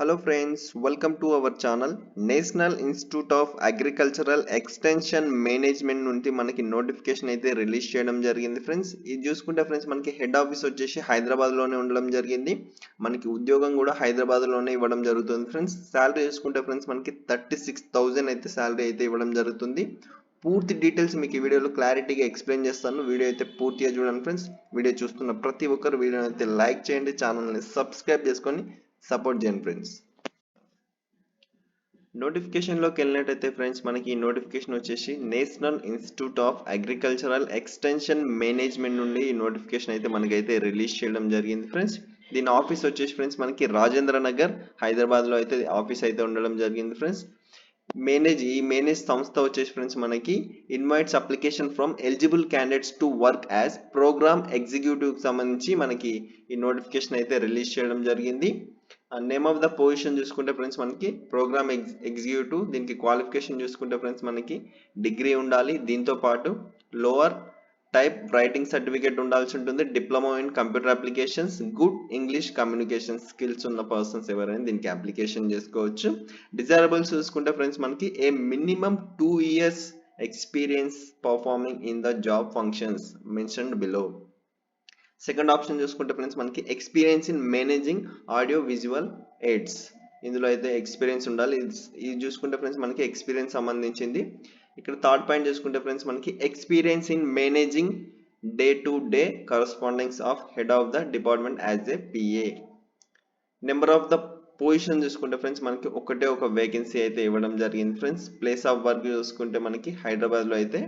Hello friends, welcome to our channel. National institute of agricultural extension management నుండి మనకి notification అయితే release చేయడం జరిగింది ఫ్రెండ్స్. ఇది చూసుకుంటే ఫ్రెండ్స్ మనకి హెడ్ ఆఫీస్ వచ్చేసి హైదరాబాద్లోనే ఉండడం జరిగింది. మనకి ఉద్యోగం కూడా హైదరాబాద్లోనే ఇవ్వడం జరుగుతుంది ఫ్రెండ్స్. శాలరీ చూసుకుంటే ఫ్రెండ్స్ మనకి 36,000 అయితే శాలరీ అయితే ఇవ్వడం జరుగుతుంది. పూర్తి డీటెయిల్స్ మీకు ఈ వీడియోలో క్లారిటీగా ఎక్స్ప్లెయిన్ చేస్తాను. వీడియో అయితే పూర్తిగా చూడండి ఫ్రెండ్స్. వీడియో చూస్తున్న ప్రతి ఒక్కరు వీడియోని అయితే లైక్ చేయండి, ఛానల్ని సబ్స్క్రైబ్ చేసుకొని సపోర్ట్ చేయండి ఫ్రెండ్స్. నోటిఫికేషన్లోకి వెళ్ళినట్టయితే ఫ్రెండ్స్ మనకి ఈ నోటిఫికేషన్ వచ్చేసి national institute of agricultural extension management నుండి ఈ నోటిఫికేషన్ అయితే మనకైతే రిలీజ్ చేయడం జరిగింది ఫ్రెండ్స్. దీని ఆఫీస్ వచ్చేసి ఫ్రెండ్స్ మనకి రాజేంద్ర నగర్ హైదరాబాద్లో అయితే ఆఫీస్ అయితే ఉండడం జరిగింది ఫ్రెండ్స్. ఈ మేనేజ్ సంస్థ వచ్చేసి ఫ్రెండ్స్ మనకి invites application from eligible candidates to work as programme executive సంబంధించి మనకి ఈ నోటిఫికేషన్ అయితే రిలీజ్ చేయడం జరిగింది. నేమ్ ఆఫ్ ద పొజిషన్ చూసుకుంటే ఫ్రెండ్స్ మనకి ప్రోగ్రామ్ ఎగ్జిక్యూటివ్. దీనికి క్వాలిఫికేషన్ చూసుకుంటే ఫ్రెండ్స్ మనకి డిగ్రీ ఉండాలి. దీంతో పాటు లోవర్ టైప్ రైటింగ్ సర్టిఫికేట్ ఉండాల్సి ఉంటుంది. Diploma in computer applications, good English communication skills ఉన్న పర్సన్స్ ఎవరైనా దీనికి అప్లికేషన్ చేసుకోవచ్చు. డిజైరబుల్స్ చూసుకుంటే ఫ్రెండ్స్ మనకి a minimum 2 years experience performing in the job functions mentioned below. Second option చూసుకుంటే ఫ్రెండ్స్ మనకి experience in managing audio visual AIDS. ఇందులో అయితే ఎక్స్పీరియన్స్ ఉండాలి. ఇది చూసుకుంటే ఫ్రెండ్స్ మనకి ఎక్స్పీరియన్స్ సంబంధించింది. ఇక్కడ థర్డ్ పాయింట్ చూసుకుంటే ఫ్రెండ్స్ మనకి experience in managing day to day correspondings of head of the department as a PA. Number of the position చూసుకుంటే ఫ్రెండ్స్ మనకి ఒక వేకెన్సీ అయితే ఇవ్వడం జరిగింది ఫ్రెండ్స్. ప్లేస్ ఆఫ్ వర్క్ చూసుకుంటే మనకి హైదరాబాద్లో అయితే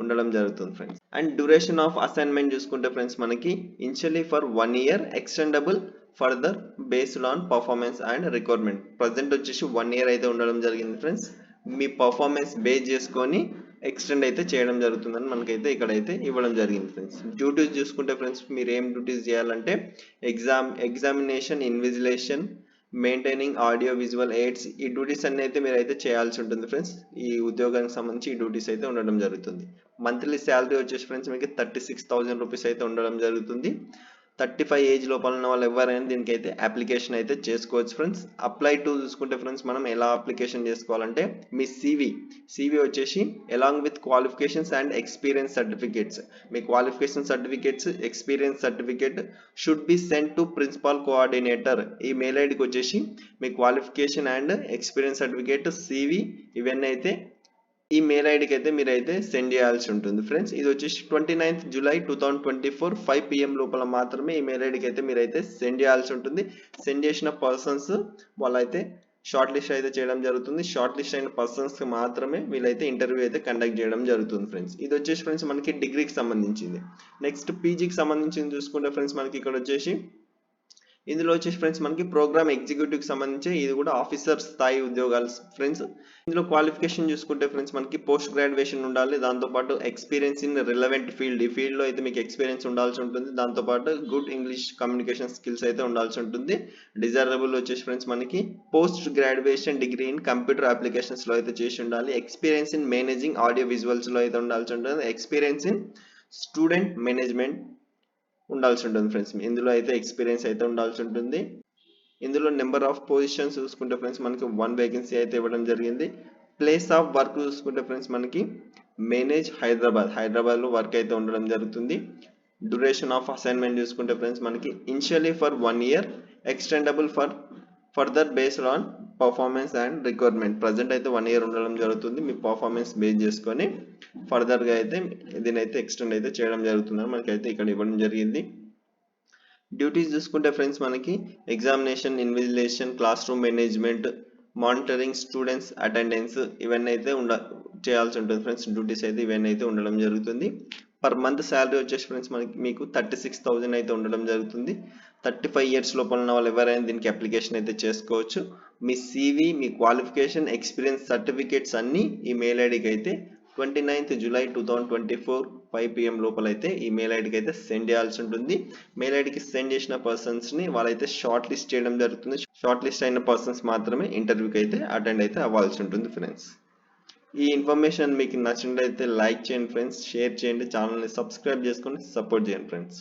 ఉండడం జరుగుతుంది friends. And duration of assignment చూసుకుంటే ఫ్రెండ్స్ మనకి initially for 1 year, extendable further based on performance and requirement. Present వచ్చేసి 1 year అయితే ఉండడం జరిగింది ఫ్రెండ్స్. మీ పర్ఫార్మెన్స్ బేస్ చేసుకొని ఎక్స్టెండ్ అయితే చేయడం జరుగుతుందని మనకైతే ఇక్కడైతే ఇవ్వడం జరిగింది ఫ్రెండ్స్. డ్యూటీస్ చూసుకుంటే ఫ్రెండ్స్ మీరు ఏం డ్యూటీస్ చేయాలంటే examination, invigilation, maintaining audio visual AIDS, ఈ డ్యూటీస్ అన్ని అయితే మీరు అయితే చేయాల్సి ఉంటుంది ఫ్రెండ్స్. ఈ ఉద్యోగానికి సంబంధించి ఈ డ్యూటీస్ అయితే ఉండడం జరుగుతుంది. మంత్లీ శాలరీ వచ్చేసి ఫ్రెండ్స్ మీకు 36,000 రూపీస్ అయితే ఉండడం జరుగుతుంది. 35 ఏజ్ లోపల ఉన్న వాళ్ళు ఎవరైనా దీనికైతే అప్లికేషన్ అయితే చేసుకోవచ్చు ఫ్రెండ్స్. అప్లై టు చూసుకుంటే ఫ్రెండ్స్ మనం ఎలా అప్లికేషన్ చేసుకోవాలంటే మీ సివి వచ్చేసి along with qualifications and experience certificates, మీ qualification certificates, experience certificate should be send to principal coordinator. ఈ మెయిల్ ఐడికి వచ్చేసి మీ qualification and experience certificate, CV ఇవన్నీ అయితే ఈ మెయిల్ ఐడికి అయితే మీరైతే సెండ్ చేయాల్సి ఉంటుంది ఫ్రెండ్స్. ఇది వచ్చేసి 29th July 2024 5 PM లోపల మాత్రమే ఈ మెయిల్ ఐడికి అయితే మీరైతే సెండ్ చేయాల్సి ఉంటుంది. సెండ్ చేసిన పర్సన్స్ వాళ్ళైతే షార్ట్ లిస్ట్ అయితే చేయడం జరుగుతుంది. షార్ట్ లిస్ట్ అయిన పర్సన్స్ మాత్రమే వీళ్ళైతే ఇంటర్వ్యూ అయితే కండక్ట్ చేయడం జరుగుతుంది ఫ్రెండ్స్. ఇది వచ్చేసి ఫ్రెండ్స్ మనకి డిగ్రీకి సంబంధించింది. నెక్స్ట్ పీజీకి సంబంధించింది చూసుకుంటే ఫ్రెండ్స్ మనకి ఇక్కడ వచ్చేసి ఇందులో వచ్చేసి ఫ్రెండ్స్ మనకి ప్రోగ్రామ్ ఎగ్జిక్యూటివ్కి సంబంధించి ఇది కూడా ఆఫీసర్ స్థాయి ఉద్యోగాలు ఫ్రెండ్స్. ఇందులో క్వాలిఫికేషన్ చూసుకుంటే ఫ్రెండ్స్ మనకి పోస్ట్ గ్రాడ్యుయేషన్ ఉండాలి. దాంతోపాటు ఎక్స్పీరియన్స్ ఇన్ రిలవెంట్ ఫీల్డ్, ఈ ఫీల్డ్లో అయితే మీకు ఎక్స్పీరియన్స్ ఉండాల్సి ఉంటుంది. దాంతోపాటు గుడ్ ఇంగ్లీష్ కమ్యూనికేషన్ స్కిల్స్ అయితే ఉండాల్సి ఉంటుంది. డిజైరబుల్ వచ్చేసి ఫ్రెండ్స్ మనకి post graduation degree in computer అప్లికేషన్స్లో అయితే చేసి ఉండాలి. ఎక్స్పీరియన్స్ ఇన్ మేనేజింగ్ ఆడియో విజువల్స్లో అయితే ఉండాల్సి ఉంటుంది. ఎక్స్పీరియన్స్ ఇన్ స్టూడెంట్ మేనేజ్మెంట్ ఉండాల్సి ఉంటుంది ఫ్రెండ్స్. ఇందులో అయితే ఎక్స్పీరియన్స్ అయితే ఉండాల్సి ఉంటుంది. ఇందులో నెంబర్ ఆఫ్ పొజిషన్స్ చూసుకుంటే ఫ్రెండ్స్ మనకి 1 వేకెన్సీ అయితే ఇవ్వడం జరిగింది. ప్లేస్ ఆఫ్ వర్క్ చూసుకుంటే ఫ్రెండ్స్ మనకి మేనేజ్ హైదరాబాద్లో వర్క్ అయితే ఉండడం జరుగుతుంది. డ్యూరేషన్ ఆఫ్ అసైన్మెంట్ చూసుకుంటే ఫ్రెండ్స్ మనకి initially for 1 year, extendable further based on performance and requirement. Present అయితే 1 year ఉండడం జరుగుతుంది. మీ పర్ఫార్మెన్స్ బేస్ చేసుకొని ఫర్దర్గా అయితే దీనైతే ఎక్స్టెండ్ అయితే చేయడం జరుగుతుందని మనకైతే ఇక్కడ ఇవ్వడం జరిగింది. డ్యూటీస్ చూసుకుంటే ఫ్రెండ్స్ మనకి examination, invigilation, class room management, monitoring students attendance ఇవన్నీ అయితే చేయాల్సి ఉంటుంది ఫ్రెండ్స్. డ్యూటీస్ అయితే ఇవన్నీ అయితే ఉండడం జరుగుతుంది. పర్ మంత్ శాలరీ వచ్చేసి ఫ్రెండ్స్ మీకు 36,000 అయితే ఉండడం జరుగుతుంది. 35 years లోపల ఉన్న వాళ్ళు ఎవరైనా దీనికి అప్లికేషన్ అయితే చేసుకోవచ్చు. మీ సివి, మీ క్వాలిఫికేషన్, ఎక్స్పీరియన్స్ సర్టిఫికేట్స్ అన్నీ ఈ మెయిల్ ఐడికి అయితే 29th July 2024 5 PM లోపల అయితే ఈ మెయిల్ ఐడికి అయితే సెండ్ చేయాల్సి ఉంటుంది. మెయిల్ ఐడికి సెండ్ చేసిన పర్సన్స్ని వాళ్ళైతే షార్ట్ లిస్ట్ చేయడం జరుగుతుంది. షార్ట్ లిస్ట్ అయిన పర్సన్స్ మాత్రమే ఇంటర్వ్యూకి అయితే అటెండ్ అయితే అవ్వాల్సి ఉంటుంది ఫ్రెండ్స్. ఈ ఇన్ఫర్మేషన్ మీకు నచ్చినట్లయితే లైక్ చేయండి ఫ్రెండ్స్, షేర్ చేయండి, ఛానల్ని సబ్స్క్రైబ్ చేసుకొని సపోర్ట్ చేయండి ఫ్రెండ్స్.